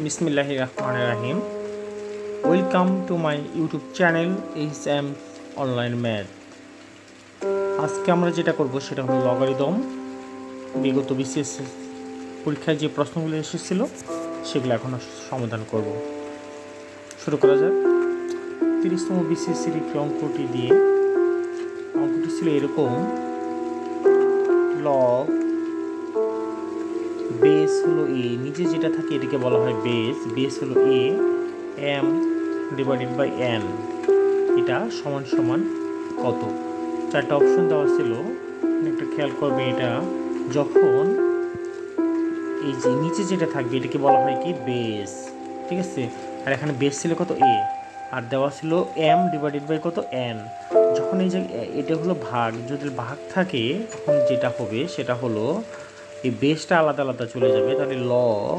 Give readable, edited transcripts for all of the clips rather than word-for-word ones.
বিসমিল্লাহির রহমানির রহিম। Welcome to my YouTube channel HM online math. আজকে আমরা যেটা করব সেটা হলো লগারিদম। বিগত বিসিএস পরীক্ষায় যে প্রশ্নগুলো এসেছিল সেগুলো এখন সমাধান করব। শুরু করা যাক। 30তম বিসিএসের একটি অঙ্কটি দিয়ে, অঙ্কটি ছিল এরকম: লগ বেস হলো এ, নিচে যেটা থাকে এটাকে বলা হয় বেস। বেস হলো এ, এম ডিভাইডেড বাই এন, এটা সমান সমান কত? চারটা অপশন দেওয়া ছিল। একটা খেয়াল করবে, এটা যখন এই যে নিচে যেটা থাকবে এটাকে বলা হয় কি বেস, ঠিক আছে। আর এখানে বেস ছিল কত এ, আর দেওয়া ছিল এম ডিভাইডেড বাই কত এন। যখন এই যে এটা হলো ভাগ, যদি ভাগ থাকে তখন যেটা হবে সেটা হলো এই বেসটা আলাদা আলাদা চলে যাবে। তাহলে লগ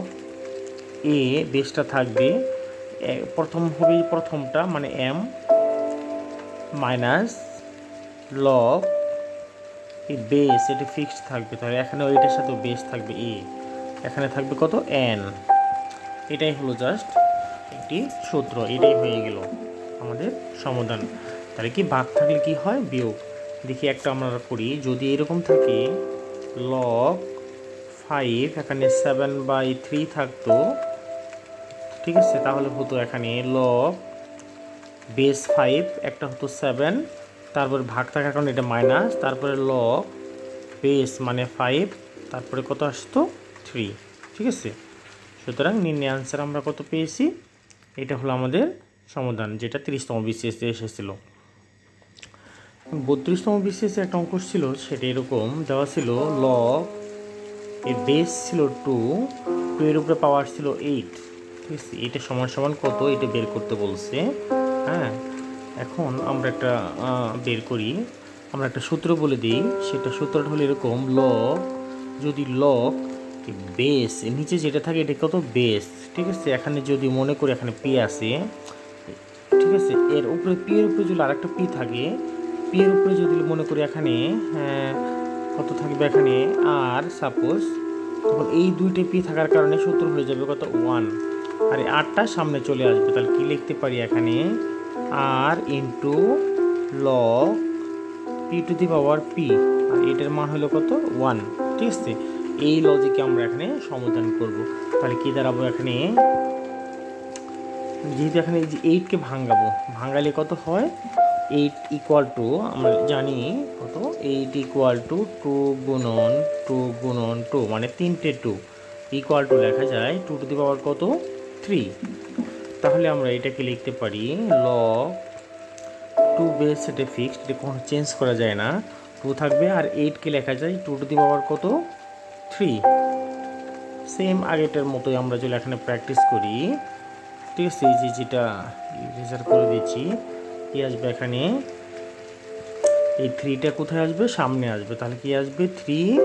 এ বেসটা থাকবে, প্রথম হবে প্রথমটা মানে এম মাইনাস লগ এই বেস, এটা ফিক্সড থাকবে। তাহলে এখানে ওইটার সাথে বেস থাকবে এ, এখানে থাকবে কত এন। এটাই হলো জাস্ট একটি সূত্র, এটাই হয়ে গেল আমাদের সমাধান। তাহলে কি ভাগ থাকলে কি হয়? বিয়োগ। দেখি একটা আমরা করি, যদি এরকম থাকে লগ 5 এখানে 7/3 থাকতো, ঠিক আছে, তাহলে হতো এখানে লগ বেস 5 একটা হতো 7, তারপরে ভাগ থাকার কারণে এটা মাইনাস, তারপরে লগ বেস মানে 5, তারপরে কত আসতো 3, ঠিক আছে। সুতরাং নির্ণয় আনসার আমরা কত পেয়েছি? এটা হলো আমাদের সমাধান, যেটা 30তম বিসিএসে এসেছিল। 32তম বিসিএসে একটা অঙ্ক ছিল, সেটা এরকম দেওয়া ছিল: লগ এর বেস ছিল 2, এর উপরে পাওয়ার ছিল 8, ঠিক আছে। এটা সমান সমান কত, এটা বের করতে বলছে। হ্যাঁ, এখন আমরা একটা বের করি। আমরা একটা সূত্র বলে দিই, সেটা সূত্রটা হলো এরকম: লগ, যদি লগ বেস নিচে যেটা থাকে এটা কত বেস, ঠিক আছে। এখানে যদি মনে করি এখানে পি আছে, ঠিক আছে, এর উপরে পি এর উপরে যদি আরেকটা পি থাকে, পি এর উপরে যদি মনে করি এখানে কত থাকবে এখানে আর, সাপোজ, তখন এই দুইটা পি থাকার কারণে সূত্র হয়ে যাবে কত 1, আর এই আরটা সামনে চলে আসবে। তাহলে কি লিখতে পারি এখানে আর into log P to the power P, আর এটার মান হলো কত 1, ঠিক আছে। এই লজিকে আমরা এখানে সমাধান করব। তাহলে কি দাঁড়াবো এখানে, যেহেতু এখানে এই যে 8কে ভাঙালে কত হয়, 8 ইকুয়াল টু, আমরা জানি কত, 8 ইকুয়াল টু 2 গুণন 2 গুণন 2 মানে 3টে 2 ইকুয়াল টু লেখা যায় 2 টু দি পাওয়ার কত 3। তাহলে আমরা এটাকে লিখতে পারি লগ 2 বেস, এটা ফিক্সড, এটা কখনো চেঞ্জ করা যায় না, 2 থাকবে, আর 8কে লেখা যায় 2 টু দি পাওয়ার কত 3। সেম আগেটার মতোই আমরা যদি এখানে প্র্যাকটিস করি, ঠিক আছে। এই যে যেটা রেজার করে দিচ্ছি, কি আসবে এখানে, এই 3টা কোথায় আসবে, সামনে আসবে। তাহলে কি আসবে 3,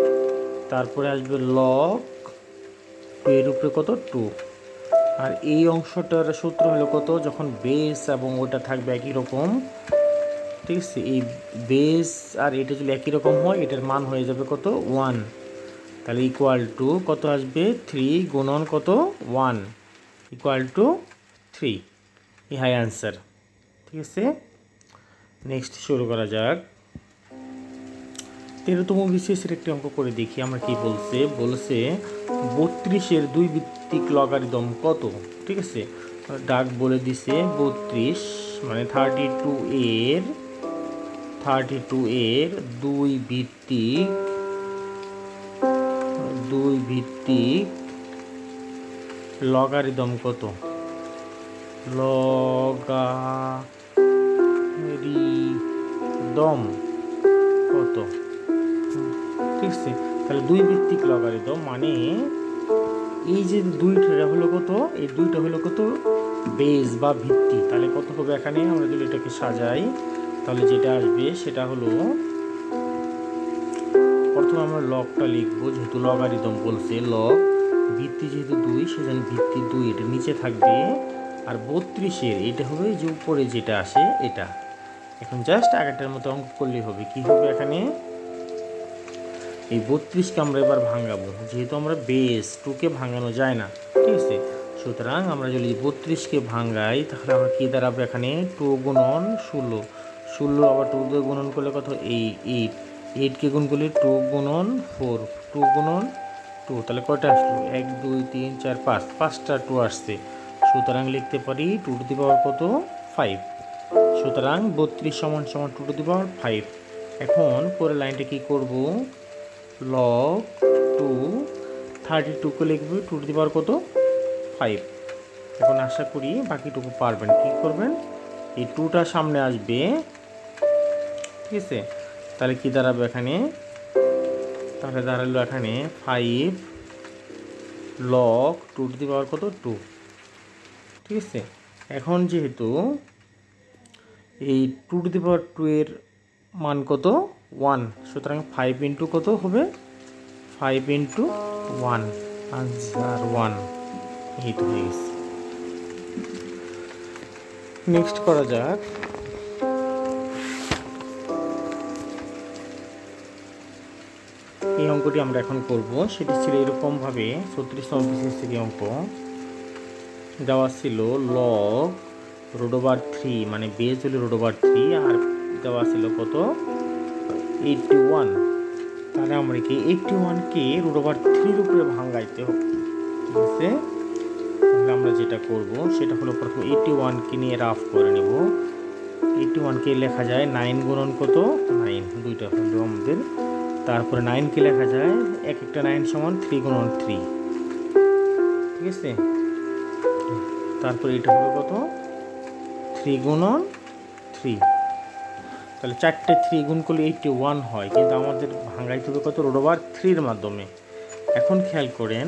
তারপরে আসবে লগ 2 এর উপরে কত 2, আর এই অংশটার সূত্র হলো কত, যখন বেস এবং ওটা থাকবে একই রকম, ঠিক আছে। এই বেস আর এটা যদি একই রকম হয়, এটার মান হয়ে যাবে কত 1, তাহলে ইকুয়াল টু কত আসবে 3 গুণন কত 1 ইকুয়াল টু 3। ইহাই অ্যান্সার, ঠিক আছে। নেক্সট শুরু করা যাক। 13তম বিসিএসের একটি অঙ্ক করে দেখি আমরা কি বলছে। 32-এর 2 ভিত্তিক লগারিদম কত, ঠিক আছে। ডাক বলে দিছে 32 মানে 32 এর 2 ভিত্তিক লগারিদম কত, লগারিদম কত, ঠিক আছে। তাহলে 2 ভিত্তিক লগারিদম মানে এই যে 2টা হলো কত, এই 2টা হলো কত বেস বা ভিত্তি। তাহলে কত হবে এখানে, আমরা যদি এটাকে সাজাই তাহলে যেটা আসবে সেটা হলো, প্রথমে আমরা লগটা লিখবো, যেহেতু লগারিদম বলছে, লগ ভিত্তি যেহেতু 2 সেজন্য ভিত্তি 2 এটা নিচে থাকবে, আর 32-এর এটা হবে যে উপরে যেটা আসে এটা। এখন জাস্ট আগেরটার মতো অঙ্ক করলেই হবে। কি হবে এখানে, এই 32কে আমরা এবার ভাঙাবো, যেহেতু আমরা বেস 2কে ভাঙানো যায় না, ঠিক আছে। সুতরাং আমরা যদি 32কে ভাঙাই তাহলে আমরা কী দাঁড়াবে এখানে 2 গুণন 16, 16 আবার 2 দিয়ে গুণন করলে কত 8, 8কে গুণ করলে 2 গুণন 4, 2 গুণন 2, তাহলে কয়টা আসলো 1 2 3 4 5, 5টা 2 আসছে। সুতরাং লিখতে পারি 2 টু দি পাওয়ার কত 5। সুতরাং 32 সমান সমান 2 টু দি পাওয়ার 5। এখন পরের লাইনটা কি করব, log 2 32কে লিখবে 2 টু দি পাওয়ার কত 5। এখন আশা করি বাকিটুকু পারবেন। কি করবেন, এই 2টা সামনে আসবে, ঠিক আছে। তাহলে কি দাঁড়াবে এখানে, তাহলে দাঁড়ালো এখানে 5 log 2 টু দি পাওয়ার কত 2, ঠিক আছে। এখন যেহেতু এই 2 টু দি পাওয়ার 2 এর মান কত 1, সুতরাং 5 ইন্টু কত হবে 5 ইন্টু 1, আনসার 1। এই তো হয়ে গেছে। নেক্সট করা যাক, এই অঙ্কটি আমরা এখন করব। সেটি ছিল এরকমভাবে 36তম বিসিএসের অঙ্ক দেওয়া ছিল log √3, মানে বেস হলো √3 আর দেওয়া ছিল কত 81। তাহলে আমরা কি 81কে √3 উপরে ভাঙাইতে হবে, ঠিক আছে। তাহলে আমরা যেটা করব সেটা হলো প্রথমে 81কে নিয়ে রাফ করে নেব। 81কে লেখা যায় 9 গুণন কত 9, দুইটা হলো আমাদের। তারপরে 9কে লেখা যায় এক একটা 9 সমান 3 গুণন 3, ঠিক আছে। তারপরে এটা হবে কত 3 গুণন 3, তাহলে 4টে 3 গুণ করলে 81 হয়, কিন্তু আমাদের ভাঙাইতে হবে কত √3 মাধ্যমে। এখন খেয়াল করেন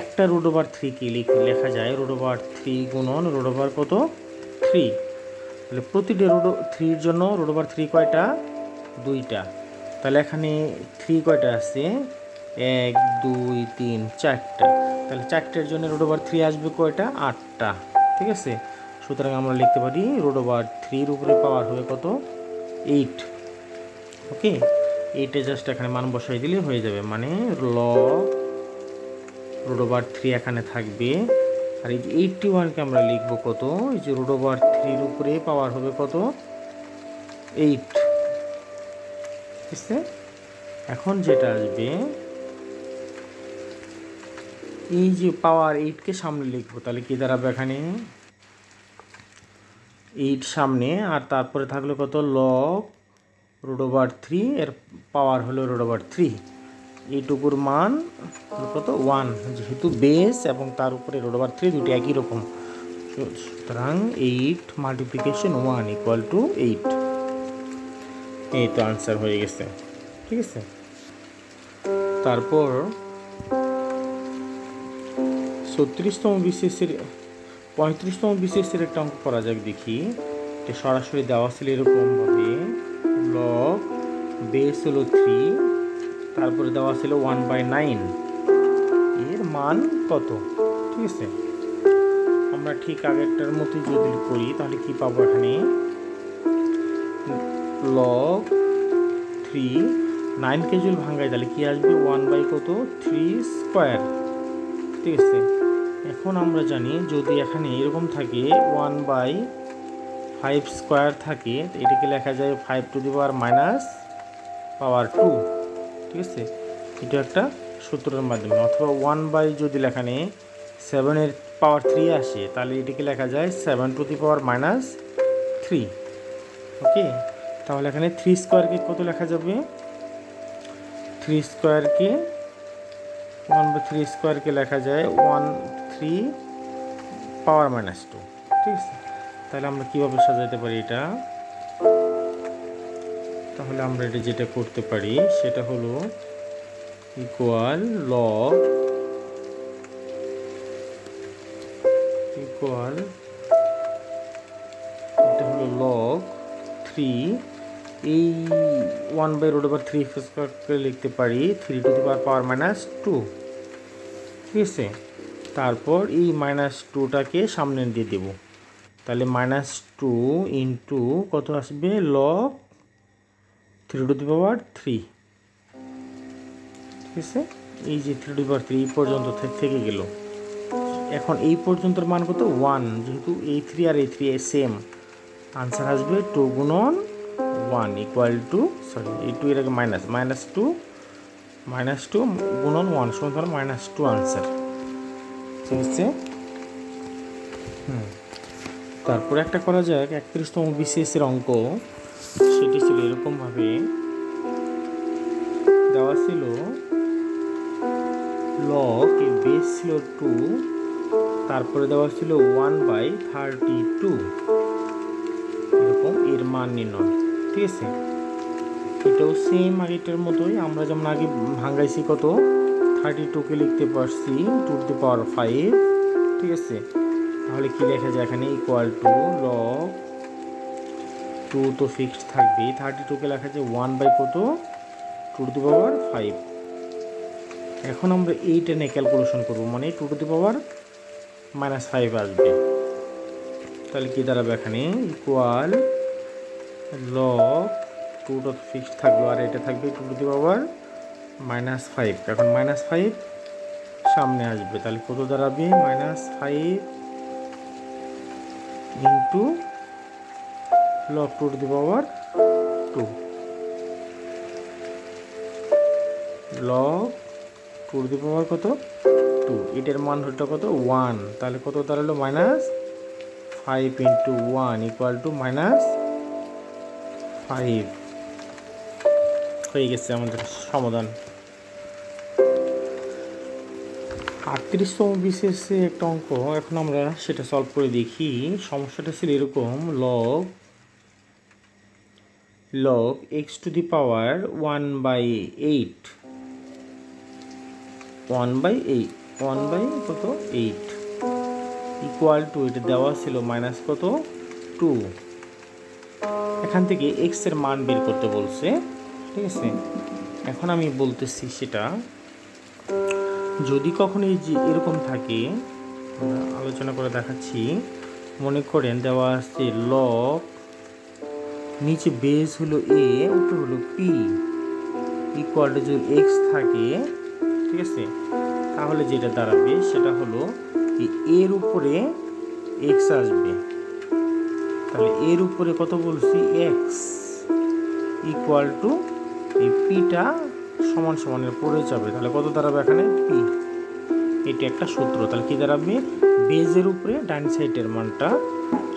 একটা √3কে লেখা যায় √3 গুণন √3 কত 3, তাহলে প্রতিটি √3 জন্য √3 কয়টা 2টা, তাহলে এখানে 3 কয়টা আছে 1 2 3 4টা, তাহলে 4টের জন্য √3 আসবে কয়টা 8টা, ঠিক আছে। সুতরাং আমরা লিখতে পারি √3 উপরে পাওয়ার হবে কত 8। ওকে, 8-এ জাস্ট এখানে মান বসাই দিলে হয়ে যাবে, মানে log √3 এখানে থাকবে। আর এই যে 81কে আমরা লিখবো কত, এই যে √3 উপরে পাওয়ার হবে কত 8, ঠিক আছে। এখন যেটা আসবে এই যে পাওয়ার 8কে সামনে লিখবো, তাহলে কি দাঁড়াবে এখানে 8 সামনে, আর তারপরে থাকলো কত log √3 এর পাওয়ার হলো √3, এইটুকুর মান কত 1, যেহেতু বেস এবং তার উপরে √3 দুটি একই রকম, সুতরাং 8 মাল্টিপ্লিকেশন 1 ইকুয়াল টু 8। এই তো আনসার হয়ে গেছে, ঠিক আছে। তারপর 35তম বিসিএসের একটা অঙ্ক করা যাক, দেখি। এটা সরাসরি দেওয়া ছিল এরকমভাবে log বেস হলো 3, তারপরে দেওয়া ছিল 1/9 এর মান কত, ঠিক আছে। আমরা ঠিক আগেরটার মতোই যদি করি তাহলে কি পাবো, এখানে log 3 9কে যদি ভাঙাই তাহলে কি আসবে 1/3 স্কোয়ার, ঠিক আছে। এখন আমরা জানি যদি এখানে এরকম থাকে 1/5 স্কোয়ার থাকে, এটাকে লেখা যায় 5 টু দি পাওয়ার 2, ঠিক আছে। এটা একটা সূত্রের মাধ্যমে, অথবা 1 যদি লেখানে 7-এর পাওয়ার 3 আসে তাহলে এটাকে লেখা যায় 7 টু দি পাওয়ার -3। ওকে, তাহলে এখানে 3 স্কোয়ারকে কত লেখা যাবে, 3 স্কোয়ারকে 1/3 স্কোয়ারকে লেখা যায় 13 পাওয়ার -2, ঠিক আছে। তাহলে আমরা কীভাবে সাজাতে পারি এটা, তাহলে আমরা এটা যেটা করতে পারি সেটা হলো ইকুয়াল এটা হলো log 3, এই 1/√3 স্কোয়ারকে লিখতে পারি 3 টু দি পাওয়ার -2, ঠিক আছে। তারপর এই -2টাকে সামনে দিয়ে দেব, তাহলে -2 ইন্টু কত আসবে log 3 টু দি পাওয়ার 3, ঠিক আছে। এই যে 3 টু দি পাওয়ার 3 পর্যন্ত থেকে গেল, এখন এই পর্যন্তর মান কত 1, যেহেতু A3 আর A3 সেম, আনসার আসবে 2 গুণন 1 ইকুয়াল টু, সরি এই 2 এর আগে -2 গুণন 1 সমান -2 আনসার। ঠিক আছে। তারপরে একটা করা যাক 31তম BCS এর অঙ্ক। সেটি ছিল এরকমভাবে দেওয়া ছিল, লগ এর বেস ছিল 2, তারপরে দেওয়া ছিল 1/32, এরকম এর মান নির্ণয়। ঠিক আছে, এটাও সেম আগেটার মতোই, আমরা যেমন আগে ভাঙাইছি কত 32কে লিখতে পারছি 2^5। ঠিক আছে, তাহলে কি লেখা যায় এখানে ইকুয়াল টু লগ 2 তো ফিক্সড থাকবে, 32কে লেখা যায় 1/5। এখন আমরা এইটা নিয়ে ক্যালকুলেশন করবো, মানে 2^-5 আসবে। তাহলে কি দাঁড়াবে এখানে ইকুয়াল লগ 2 তো ফিক্সড থাকবে আর এটা থাকবে 2^-5। এখন -5 সামনে আসবে, তাহলে কত দাঁড়াবে -5 ইন্টু লগ 2^2, লগ 2^2 কত 2, এটার মান হলো কত 1, তাহলে কত দাঁড়ালো -5 ইন্টু 1 ইকুয়াল টু -5 হয়ে গেছে আমাদের সমাধান। 38তম BCS একটা অঙ্ক, এখন আমরা সেটা সলভ করে দেখি। সমস্যাটা ছিল এরকম, লগ x⁴ 1/8 কত 8 ইকুয়াল টু, এটা দেওয়া ছিল কত 2। এখান থেকে x এর মান বের করতে বলছে। ঠিক আছে, এখন আমি বলতেছি সেটা, যদি কখনো এই যে এরকম থাকে, আমরা আলোচনা করে দেখাচ্ছি। মনে করেন দেওয়া আছে লগ, নিচে বেস হলো a, উপরে হলো p, ইকুয়াল টু যদি x থাকে, ঠিক আছে, তাহলে যেটা দাঁড়াবে সেটা হলো এর উপরে x আসবে। তাহলে এর উপরে কত বলছি x ইকুয়াল টু এই পিটা সমান সমানের পড়ে যাবে, তাহলে কত দাঁড়াবে এখানে p। এটা একটা সূত্র, তাহলে কি দাঁড়াবে বেজের উপরে ডান সাইডের মানটা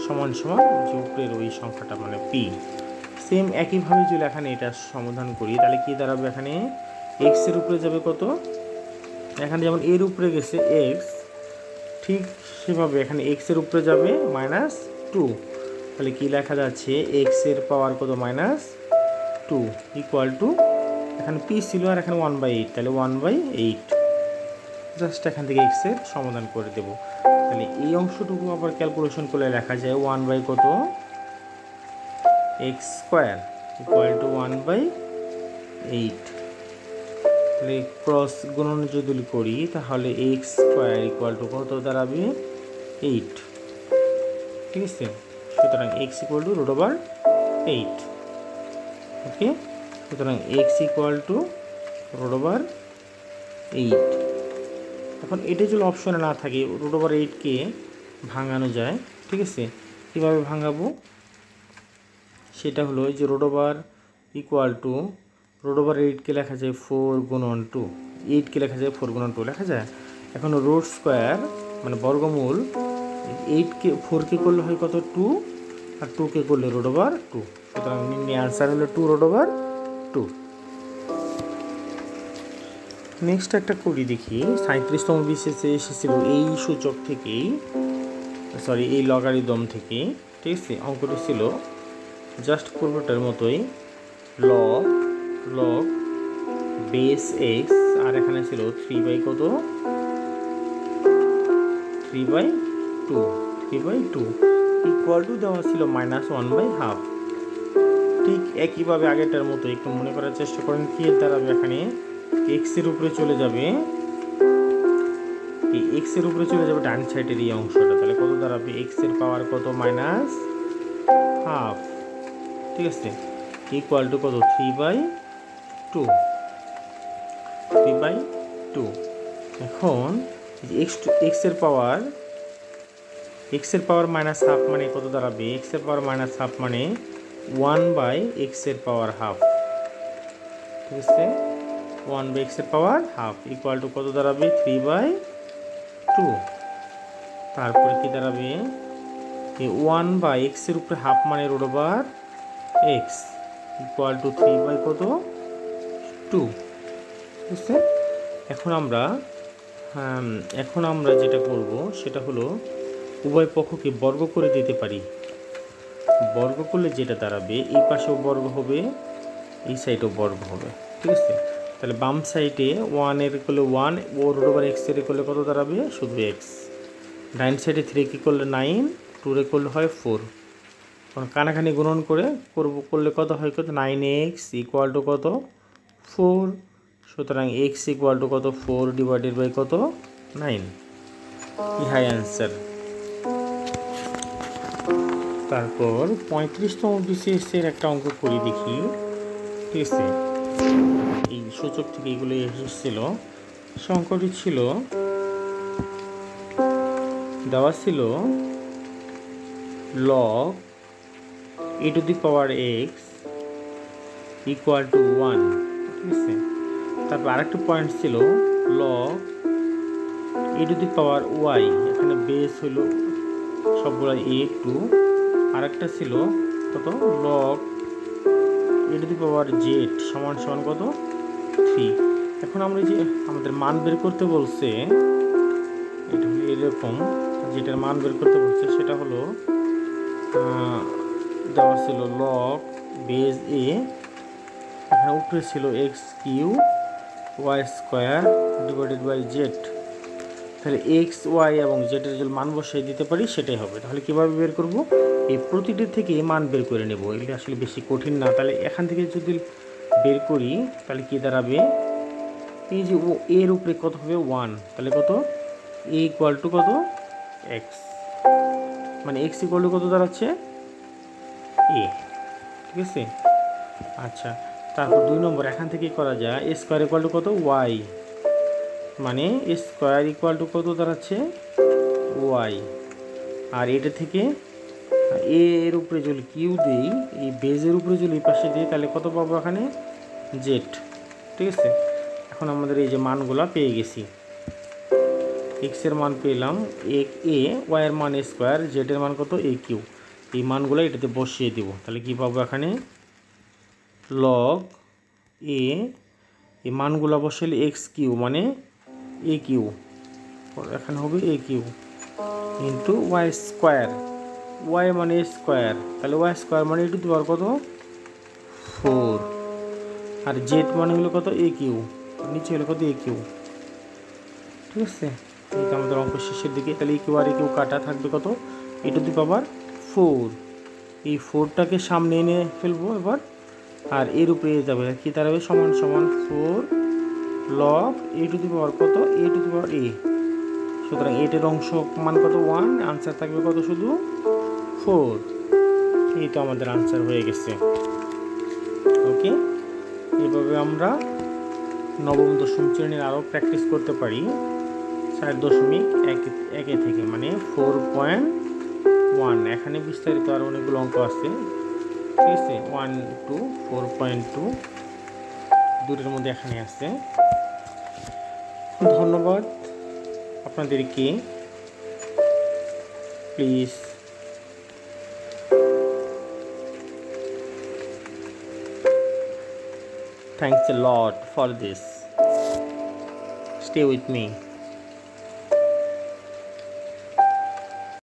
সমান সমান যে উপরের ওই সংখ্যাটা মানে p। সেম একইভাবে যদি এখানে এটা সমাধান করি, তাহলে কি দাঁড়াবে এখানে x এর উপরে যাবে কত, এখানে যেমন এর উপরে গেছে x, ঠিক সেভাবে এখানে x এর উপরে যাবে -2, তাহলে কি লেখা যাচ্ছে x এর পাওয়ার কত -2 ইকুয়াল টু, এখানে p ছিল আর এখানে 1/8, তাহলে 1/8। জাস্ট এখান থেকে x এর সমাধান করে দেব। তাহলে এই অংশটুকু আবার ক্যালকুলেশন করলে লেখা যায় 1/কত x² ইকুয়াল টু 1/8। তাহলে ক্রস গুণন যদি করি তাহলে x² ইকুয়াল টু কত দাঁড়াবে 8। ঠিক আছে, সুতরাং x ইকুয়াল টু √8। ওকে, সুতরাং x ইকুয়াল টু √8। এখন এটা যদি অপশনে না থাকে, √8কে ভাঙানো যায়। ঠিক আছে, কীভাবে ভাঙাবো সেটা হলো যে √8 ইকুয়াল টু √8কে লেখা যায় 4 গুণন 2, 8কে লেখা যায় 4 গুণন 2 লেখা যায়। এখন √² মানে বর্গমূল 8কে 4কে করলে হয় কত 2, আর 2কে করলে √2, সুতরাং নিম্নে আনসার হলো 2√2। নেক্সট একটা করি দেখি। 37তম BCS এসেছিল এই সূচক থেকেই, সরি এই লগারিদম থেকে। ঠিক আছে, অঙ্কটি ছিল জাস্ট পূর্বটার মতোই, লগ বেস x, আর এখানে ছিল 3/2 ইকুয়াল টু দেওয়া ছিল -1/2। ঠিক একইভাবে আগেরটার মতো একটু মনে করার চেষ্টা করেন। কি দাঁড়াবে এখানে x এর উপরে চলে যাবে, এই x এর উপরে চলে যাবে ডান সাইডের এই অংশটা, তাহলে কত দাঁড়াবে x এর পাওয়ার কত -1/2। ঠিক আছে, ইকুয়াল টু কত 3/2। এখন এক্স এর পাওয়ার মাইনাস হাফ মানে কত দাঁড়াবে? এক্স এর পাওয়ার মাইনাস হাফ মানে 1/x এর পাওয়ার হাফ। ঠিক আছে, 1/x এর পাওয়ার হাফ ইকুয়াল টু কত দাঁড়াবে? 3/2। তারপরে কি দাঁড়াবে? 1/x এর উপরে হাফ মানে root over X equal to 3/2। ঠিক আছে, এখন আমরা যেটা করব সেটা হলো উভয় পক্ষকে বর্গ করে দিতে পারি। বর্গ করলে যেটা দাঁড়াবে, এই পাশেও বর্গ হবে, এই সাইডেও বর্গ হবে। ঠিক আছে, তাহলে বাম সাইডে 1 এর করলে 1, ও রুট ওভার এক্স এর করলে কত দাঁড়াবে? শুধু এক্স। ডাইন সাইডে 3 কি করলে 9, 2 এর করলে হয় 4। কারণ কানাকানি গুণন করলে কত হয়? কত? 9x ইকুয়াল টু কত? 4। সুতরাং x ইকুয়াল টু কত? 4 ডিভাইডেড বাই কত? 9। ইহাই অ্যান্সার। তারপর 35তম BCS এর একটা অঙ্ক করি দেখি। ঠিক আছে, এই সূচক থেকে এগুলো এসেছিল। সে অঙ্কটি ছিল, দেওয়া ছিল log e to the power x equal to 1। ঠিক আছে, তারপর আরেকটা পয়েন্ট ছিল log e to the power y, এখানে বেস হলো সবগুলো a2। আরেকটা ছিল কত? log e to the power z সমান সমান কত? 3। এখন আমরা যে আমাদের মান বের করতে বলছে, এটা হলো এরকম, যেটার মান বের করতে বলছে সেটা হলো দেওয়া ছিল log বেস a, এখানে উপরে ছিল x Q Y square divided by Z. তাহলে এক্স ওয়াই এবং জেডের যদি মান বসিয়ে দিতে পারি সেটাই হবে। তাহলে কীভাবে বের করব? এই প্রতিটি থেকে মান বের করে নেব। এগুলি আসলে বেশি কঠিন না। তাহলে এখান থেকে যদি বের করি তাহলে কী দাঁড়াবে? এই যে ও এর উপরে কত হবে? 1। তাহলে কত? এ ইকুয়াল টু কত? এক্স, মানে এক্স ইকুয়াল টু কত দাঁড়াচ্ছে? এ। ঠিক আছে, আচ্ছা। তারপর 2 নম্বর, এখান থেকে করা যায় এ স্কোয়ার ইকুয়াল টু কত? ওয়াই, মানে এ স্কোয়ার ইকুয়াল টু কত দাঁড়াচ্ছে? ওয়াই। আর এটা থেকে এর উপরে যদি কিউ দিই, এই বেজের উপরে যদি এই পাশে দিই তাহলে কত পাবো? এখানে জেড। ঠিক আছে, এখন আমাদের এই যে মানগুলা পেয়ে গেছি। এক্সের মান পেলাম এ, ওয়াইয়ের মান স্কোয়ার, জেডের মান কত? এ কিউ। এই মানগুলো এটাতে বসিয়ে দেব। তাহলে কী পাবো? এখানে লগ এ, এই মানগুলো বসালে এক্স কিউ মানে এ কিউ, এখানে হবে A Q into Y square, Y মানে স্কোয়ার, তাহলে ওয়াই স্কোয়ার মানে টু দি পাওয়ার কত? 4। আর জেড মানে হলো কত? এ কিউ, নিচে হলো কত? এ কিউ। ঠিক আছে, এই তো আমাদের অঙ্ক শেষের দিকে। তাহলে এ কিউ আর এ কিউ কাটা থাকবে কত? এ টু দি পাওয়ার 4। এই 4টাকে সামনে এনে ফেলবো এবার, আর এর উপরে যাবে কি দাঁড়াবে? সমান সমান 4 log A two the power কত? এ টু দি পাওয়ার এ। সুতরাং এটার অংশ মান কত? 1। আনসার থাকবে কত? শুধু 4। এই তো আমাদের আনসার হয়ে গেছে। ওকে, এভাবে আমরা নবম দশম শ্রেণীর আরও প্র্যাকটিস করতে পারি 4.1 থেকে, মানে 4.1। এখানে বিস্তারিত আরও অনেকগুলো অঙ্ক আছে। ঠিক আছে, 1 to 4.2 দুটোর মধ্যে এখানে আছে। ধন্যবাদ আপনাদেরকে। Please thanks a lot for this. Stay with me.